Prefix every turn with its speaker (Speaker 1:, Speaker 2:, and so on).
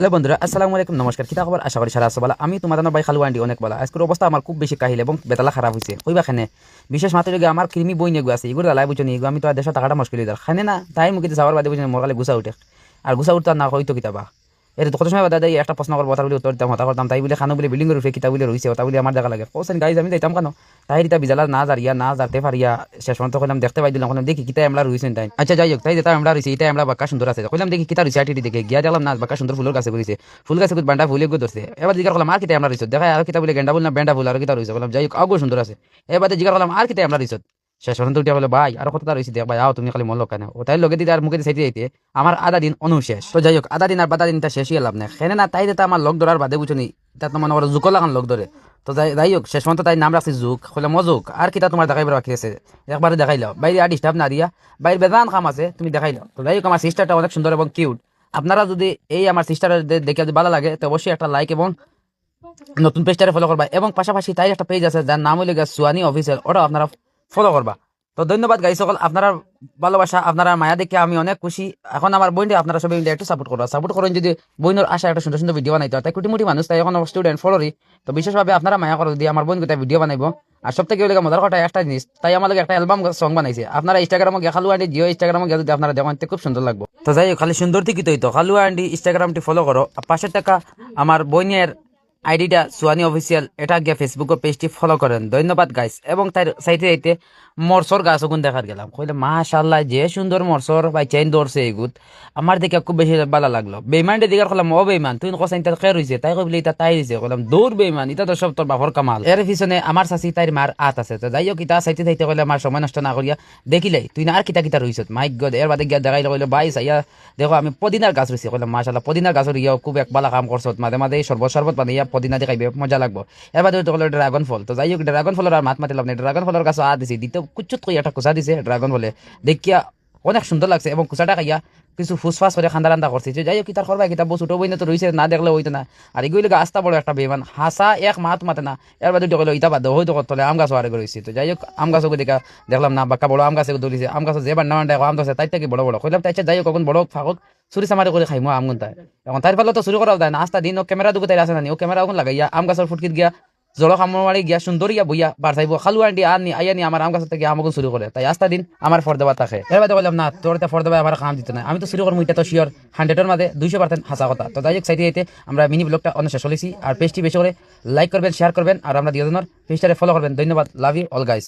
Speaker 1: Hello বন্ধুরা, আসসালামু আলাইকুম, নমস্কার। কিতা খবর? আশা করি সারা আছো ভালো। আমি তোমাদের ভাই খালু আন্টি অনেক ভালো। আজকের অবস্থা আমার খুব বেশি কাহিল এবং বেতালা খারাপ হয়েছে। কইবা খানে বিশেষ মাত্র আমার কৃমি বই নিয়ে আছে এগুলো লাই বুঝছো নি, আমি তো দেশের টাকাটা মুশকিল হয়ে যায় খানে না, তাই মুখে যাওয়ার বাদে বুঝি মোর কালে গুছা উঠে আর গুছা উঠতে না হয়তো কিতাবা এর কত সময় বাদা দেয় একটা প্রশ্ন করবো, তার বলে উত্তর দিতাম, হতা করতাম, তাই বলে খানো বলে বিল্ডিংয়ের উপরে কিতা বলে রয়েছে, ওটা বলে আমার দেখা লাগে কোসেন গাইজ আমি যাইতাম কেন, তাই রিতা বিজালা না জারিয়া না জারতে পারিয়া শেষ পর্যন্ত কইলাম দেখতে পাই দিলাম, দেখি কিতা আমরা রয়েছেন তাই। আচ্ছা যাই হোক, তাই যেটা আমরা রয়েছে এটা আমরা বাক্কা সুন্দর আছে, কইলাম দেখি কিতা রয়েছে আইটি দেখে গিয়া দেখলাম না বাক্কা সুন্দর ফুলের কাছে রয়েছে, ফুল গাছে বান্ডা ফুলে গো ধরছে। এবার জিজ্ঞাসা করলাম আর কিতা আমরা রয়েছে, দেখা আর কিতা বলে গেন্ডা ফুল না বেন্ডা ফুল আর কিতা রয়েছে, বললাম যাই হোক আগো সুন্দর আছে। এবার জিজ্ঞাসা করলাম আর কিতা আমরা রয়েছে, শেষ পর্যন্ত উঠে বলে ভাই আর কতটা রয়েছে দেখ ভাই, আও তুমি খালি মন কেন, ও তাই লগে দিতে আর মুখে সাইতে যাইতে আমার আধা দিন অনুশেষ। তো যাই হোক আধা দিন আর বাধা দিনটা শেষই লাভ নেই খেনে না, তাই যেটা আমার লগ ধরার বাদে বুঝুনি তা তো মনে করো জুকো লাগান লগ ধরে। তো যাই হোক শেষ পর্যন্ত তাই নাম রাখছি জুক, হলে মজুক আর কিতা তোমার দেখাইবার বাকি আছে, একবারে দেখাইলাও বাইরে আর ডিস্টার্ব না দিয়া, বাইরে বেদান কাম আছে তুমি দেখাইলাও। তো যাই হোক আমার সিস্টারটা অনেক সুন্দর এবং কিউট। আপনারা যদি এই আমার সিস্টার দেখে যদি ভালো লাগে তো অবশ্যই একটা লাইক এবং নতুন পেজটারে ফলো করবা, এবং পাশাপাশি তাই একটা পেজ আছে যার নাম হইলে সুয়ানি অফিসিয়াল, ওটাও আপনারা ফলো করবা। তো ধন্যবাদ গাই সকল, আপনারা ভালোবাসা আপনারা মায়া দেখে আমি অনেক খুশি। এখন আমার বোনটি আপনারা সবাই মিলে একটু সাপোর্ট করেন, যদি বোনের আশা একটা সুন্দর সুন্দর ভিডিও বানাইতে হয়, তাই কুটিমুটি মানুষ তাই এখন স্টুডেন্ট ফলোরি, তো বিশেষভাবে আপনারা মায়া করে দিয়ে আমার বোন তাই ভিডিও বানাইবো। আর সব থেকে মজার কথা একটা জিনিস, তাই আমার একটা অ্যালবাম সং বানাইছে, আপনারা ইনস্টাগ্রামে গিয়ে খালু আন্টি জিও ইনস্টাগ্রামে গিয়ে যদি আপনারা দেখেন খুব সুন্দর লাগবে। তো যাই হোক খালি সুন্দর থেকে তো খালু আন্টি ইনস্টাগ্রামটি ফলো করো, 500 টাকা আমার বোনের আইডিটা সুয়ানি অফিসিয়াল, এটা গিয়ে ফেসবুক পেজটি ফলো করেন। ধন্যবাদ গাইস। এবং তার সাইডে যাইতে মরসর গাছ ওগুন দেখার গেলাম, কইলে মাশাআল্লাহ যে সুন্দর মরসর ভাই চেইন ধরছে এগুত, আমার দেখে খুব বেশি ভালো লাগলো। বেইমানটা দিকে কলাম ও বেইমান তুই কোসাইন তার খের হইছে, তাই কইলে এটা তাই হইছে, কইলাম দূর বেইমান, এটা তো সব তোর বাপর কামাল। এর পিছনে আমার চাচি তাইর মার আত আছে। তো যাই হোক ইটা সাইতে থাইতে কইলে আমার সময় নষ্ট না করিয়া দেখিলাই তুই না আর কিতা কিতা রইছত মাই গড। এর বাদে গিয়া দেখাইলে কইলে ভাই সাইয়া দেখো আমি পদিনার গাছ রইছে, কইলাম মাশাআল্লাহ পদিনার গাছ ইয়া খুব এক ভালো কাম করছত, মাঝে মাঝে শরবত বানাইয়া পদিনা দিয়ে খাইবে মজা লাগবো। এর বাদে তো ড্রাগন ফল। তো যাই হোক ড্রাগন ফলের আর মাত মাতিলাম না, ড্রাগন ফলের কাছে দিছি দিতে কুচুত কই একটা কুচা দিছে ড্রাগন ফলে, দেখিয়া অনেক সুন্দর লাগছে এবং কুচাটা খাইয়া কিছু ফুসফাস করে খান্দা রান্দা করছে। যাই হোক কিতার করবা কিতাব ছোট বই না তো রয়েছে, না দেখলে হইতো না। আর এগুলি আস্তা বড় একটা বেমান হাসা এক মাত মাতে না, এর বাদে দেখলো ইতা বাদ হয়তো কত আম গাছ আরে রয়েছে। তো যাই হোক আম গাছকে দেখা দেখলাম না বাক্কা বড় আম গাছে ধরেছে, আম গাছ যে বান্না বান্ডা আম গাছে তাই থেকে বড় বড় কইলাম তাই যাই হোক কখন বড় ফাঁক চুরি চামারি করে খাইমো আম গুনতায়। এখন তাই ফলে তো চুরি করা যায় না, আস্তা দিন ও ক্যামেরা দুটো তাই আছে না, ও ক্যামেরা ওখান লাগাইয়া আম গাছের ফুটকিত গিয়া জল খামারি গিয়া সুন্দরিয়া বইয়া বাড়াইব খালু আন্টি আনি আইয়ানি আমার আম গাছ থেকে আমাকে শুরু করে, তাই আস্তা দিন আমার ফর্দেবা থাকে। এর বাদে বললাম না তোর ফর্দেবা আমার কাম দিতে না, আমি তো শুরু করবো, এটা তো শিওর 100-এর মধ্যে 200% হাসা কথা। তো যাই হোক সাইডে যেতে আমরা মিনি ব্লগটা অনেক শেষ চলেছি, আর পেজটি বেশি করে লাইক করবেন শেয়ার করবেন, আর আমরা দুজনের পেজটারে ফলো করবেন। ধন্যবাদ, লাভ ইউ অল গাইস।